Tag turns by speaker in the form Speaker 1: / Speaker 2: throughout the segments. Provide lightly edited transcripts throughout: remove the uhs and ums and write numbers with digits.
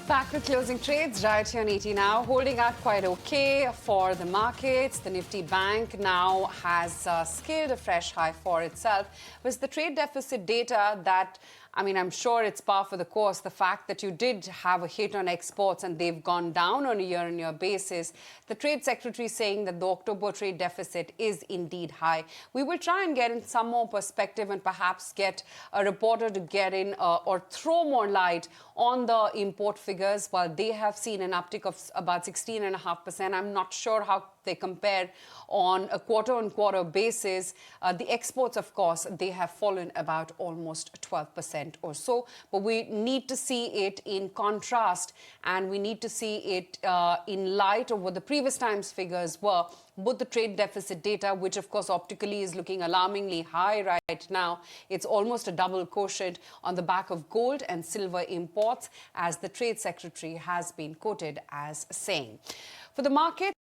Speaker 1: Back with closing trades right here on ET now, holding out quite okay for the markets. The Nifty Bank now has scaled a fresh high for itself. Was the trade deficit data that, I'm sure it's par for the course. The fact that you did have a hit on exports and they've gone down on a year-on-year basis. The trade secretary saying that the October trade deficit is indeed high. We will try and get in some more perspective and perhaps get a reporter to get in or throw more light on the import figures. While they have seen an uptick of about 16.5%, I'm not sure how they compare on a quarter-on-quarter basis. The exports, of course, they have fallen about almost 12% or so. But we need to see it in contrast, and we need to see it in light of what the previous times figures were. Both the trade deficit data, which of course optically is looking alarmingly high right now. It's almost a double quotient on the back of gold and silver imports, as the trade secretary has been quoted as saying. For the market,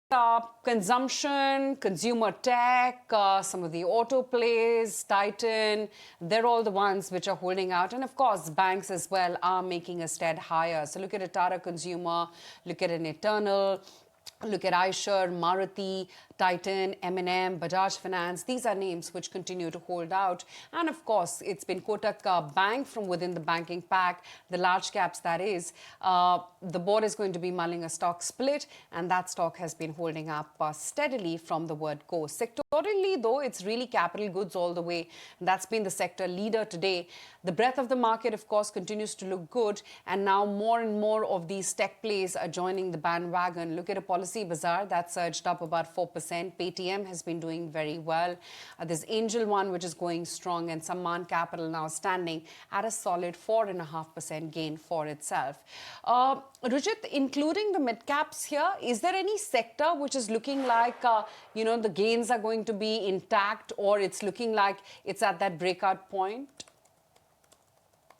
Speaker 1: consumption, consumer tech, some of the auto plays, Titan, they're all the ones which are holding out. And of course, banks as well are making a stead higher. So look at a Tata Consumer, look at an Eternal, look at Eicher, Maruti, Titan, M&M, Bajaj Finance. These are names which continue to hold out. And of course, it's been Kotak Bank from within the banking pack, the large caps that is. The board is going to be mulling a stock split, and that stock has been holding up steadily from the word go. Sectorally, though, it's really capital goods all the way. That's been the sector leader today. The breadth of the market, of course, continues to look good. And now more and more of these tech plays are joining the bandwagon. Look at a Policy Bazaar that surged up about 4%. Paytm has been doing very well. There's Angel One, which is going strong, and Sammaan Capital now standing at a solid 4.5% gain for itself. Rujit, including the mid caps here, is there any sector which is looking like, the gains are going to be intact, or it's looking like it's at that breakout point?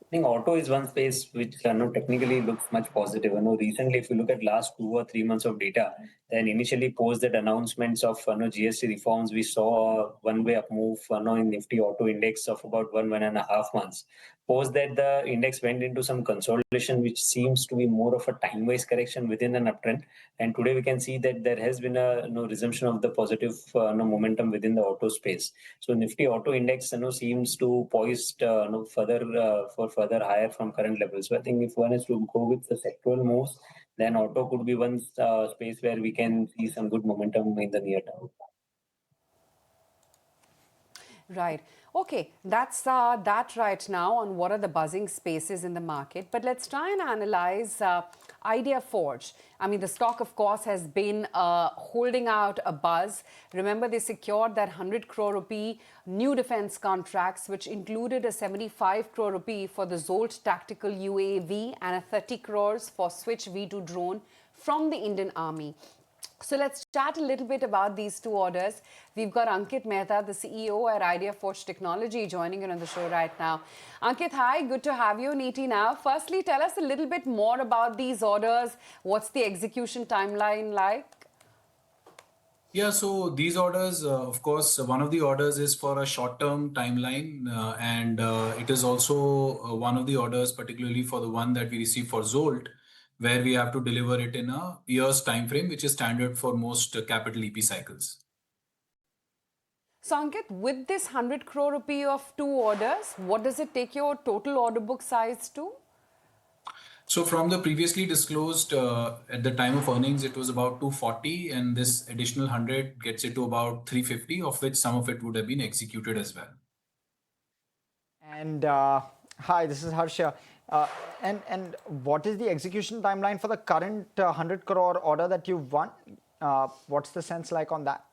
Speaker 2: I think auto is one space which technically looks much positive. Recently, if you look at last 2 or 3 months of data, then initially post that announcements of GST reforms, we saw a one-way up move in Nifty Auto Index of about 1.5 months. Post that, the index went into some consolidation, which seems to be more of a time-wise correction within an uptrend. And today we can see that there has been a resumption of the positive momentum within the auto space. So Nifty Auto Index seems to poised for further higher from current levels. So I think if one is to go with the sectoral moves, then auto could be one space where we can see some good momentum in the near term.
Speaker 1: Right. Okay, that's that right now on what are the buzzing spaces in the market. But let's try and analyze Ideaforge. The stock, of course, has been holding out a buzz. Remember, they secured that 100 crore rupee new defense contracts, which included a 75 crore rupee for the Zolt tactical UAV and a 30 crores for Switch V2 drone from the Indian Army. So let's chat a little bit about these two orders. We've got Ankit Mehta, the CEO at Ideaforge Technology, joining in on the show right now. Ankit, hi, good to have you on ET Now. Firstly, tell us a little bit more about these orders. What's the execution timeline like?
Speaker 3: Yeah, so these orders, of course, one of the orders is for a short-term timeline, and it is also one of the orders, particularly for the one that we received for Zolt, where we have to deliver it in a year's time frame, which is standard for most capital EP cycles.
Speaker 1: So Ankit, with this 100 crore rupee of two orders, what does it take your total order book size to?
Speaker 3: So from the previously disclosed, at the time of earnings, it was about 240, and this additional 100 gets it to about 350, of which some of it would have been executed as well.
Speaker 4: And hi, this is Harsha. And what is the execution timeline for the current 100 crore order that you've won? What's the sense like on that?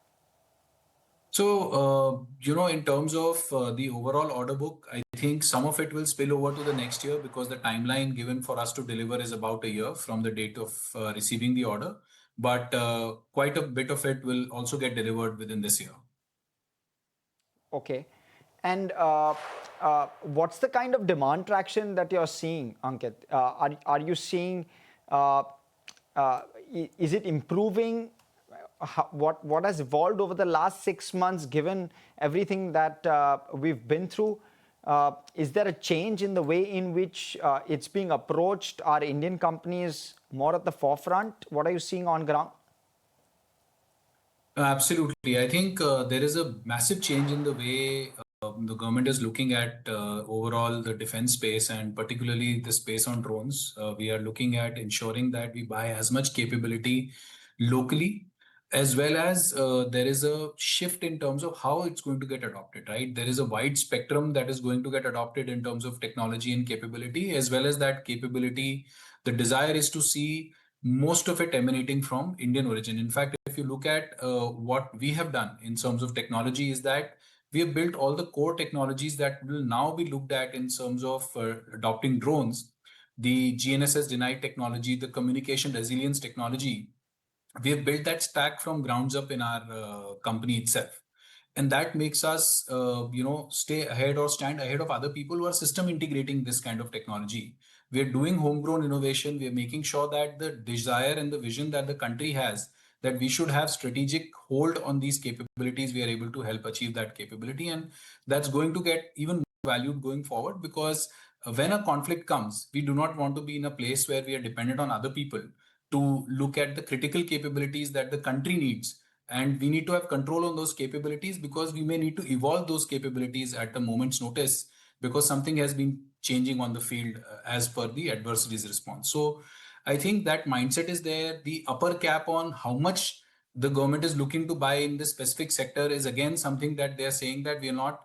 Speaker 3: So, in terms of the overall order book, I think some of it will spill over to the next year because the timeline given for us to deliver is about a year from the date of receiving the order. But quite a bit of it will also get delivered within this year.
Speaker 4: Okay. And what's the kind of demand traction that you're seeing, Ankit? Are you seeing, is it improving? What has evolved over the last 6 months, given everything that we've been through? Is there a change in the way in which it's being approached? Are Indian companies more at the forefront? What are you seeing on ground?
Speaker 3: Absolutely. I think there is a massive change in the way the government is looking at overall the defense space and particularly the space on drones. We are looking at ensuring that we buy as much capability locally, as well as there is a shift in terms of how it's going to get adopted, right? There is a wide spectrum that is going to get adopted in terms of technology and capability, as well as that capability. The desire is to see most of it emanating from Indian origin. In fact, if you look at what we have done in terms of technology, is that we have built all the core technologies that will now be looked at in terms of adopting drones, the GNSS denied technology, the communication resilience technology. We have built that stack from grounds up in our company itself, and that makes us stay ahead or stand ahead of other people who are system integrating this kind of technology. We are doing homegrown innovation. We are making sure that the desire and the vision that the country has, that we should have strategic hold on these capabilities, we are able to help achieve that capability, and that's going to get even more valued going forward, because when a conflict comes, we do not want to be in a place where we are dependent on other people to look at the critical capabilities that the country needs, and we need to have control on those capabilities, because we may need to evolve those capabilities at a moment's notice, because something has been changing on the field as per the adversary's response. So I think that mindset is there. The upper cap on how much the government is looking to buy in this specific sector is again something that they are saying that we are not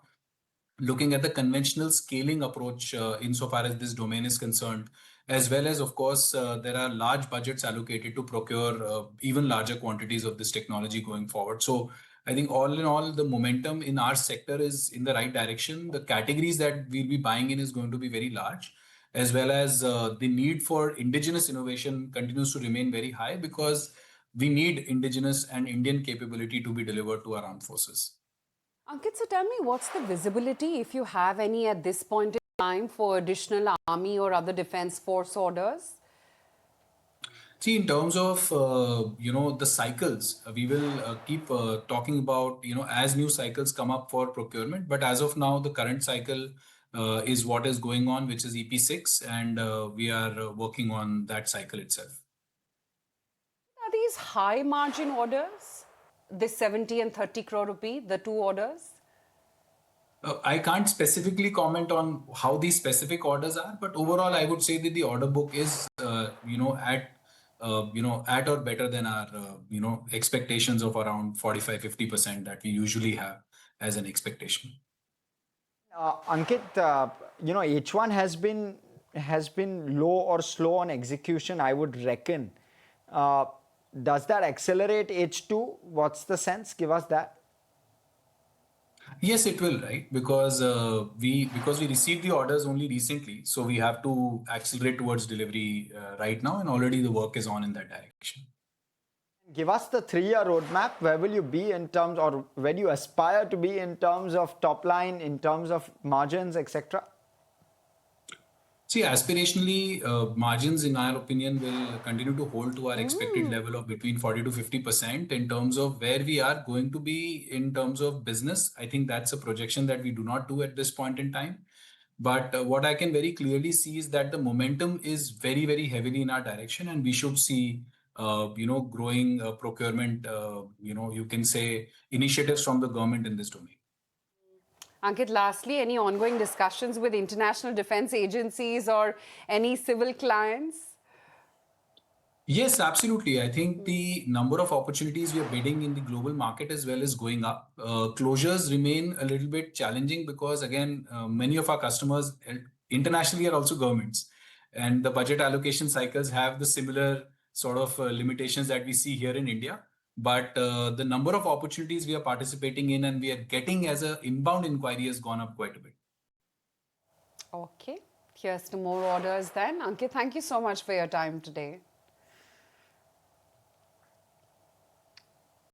Speaker 3: looking at the conventional scaling approach insofar as this domain is concerned, as well as, of course, there are large budgets allocated to procure even larger quantities of this technology going forward. So I think all in all, the momentum in our sector is in the right direction. The categories that we'll be buying in is going to be very large, as well as the need for indigenous innovation continues to remain very high, because we need indigenous and Indian capability to be delivered to our armed forces.
Speaker 1: Ankit, so tell me, what's the visibility, if you have any at this point in time, for additional army or other defense force orders?
Speaker 3: See, in terms of the cycles, we will keep talking about as new cycles come up for procurement. But as of now, the current cycle is what is going on, which is EP6, and we are working on that cycle itself.
Speaker 1: Are these high margin orders? This 70 and 30 crore rupee, the two orders?
Speaker 3: I can't specifically comment on how these specific orders are, but overall, I would say that the order book is, at or better than our, expectations of around 45-50% that we usually have as an expectation.
Speaker 4: Ankit, H1 has been low or slow on execution, I would reckon. Does that accelerate H2? What's the sense? Give us that.
Speaker 3: Yes, it will, right? Because we received the orders only recently, so we have to accelerate towards delivery right now, and already the work is on in that direction.
Speaker 4: Give us the 3-year roadmap. Where will you be in terms, or where do you aspire to be in terms of top line, in terms of margins, etc.?
Speaker 3: See, aspirationally, margins, in our opinion, will continue to hold to our expected level of between 40 to 50% in terms of where we are going to be in terms of business. I think that's a projection that we do not do at this point in time. But what I can very clearly see is that the momentum is very, very heavily in our direction, and we should see, growing procurement, you can say initiatives from the government in this domain.
Speaker 1: Ankit, lastly, any ongoing discussions with international defense agencies or any civil clients?
Speaker 3: Yes, absolutely. I think the number of opportunities we are bidding in the global market as well is going up. Closures remain a little bit challenging because, again, many of our customers internationally are also governments, and the budget allocation cycles have the similar sort of limitations that we see here in India. But the number of opportunities we are participating in and we are getting as an inbound inquiry has gone up quite a bit.
Speaker 1: Okay, here's to more orders then. Ankit, thank you so much for your time today.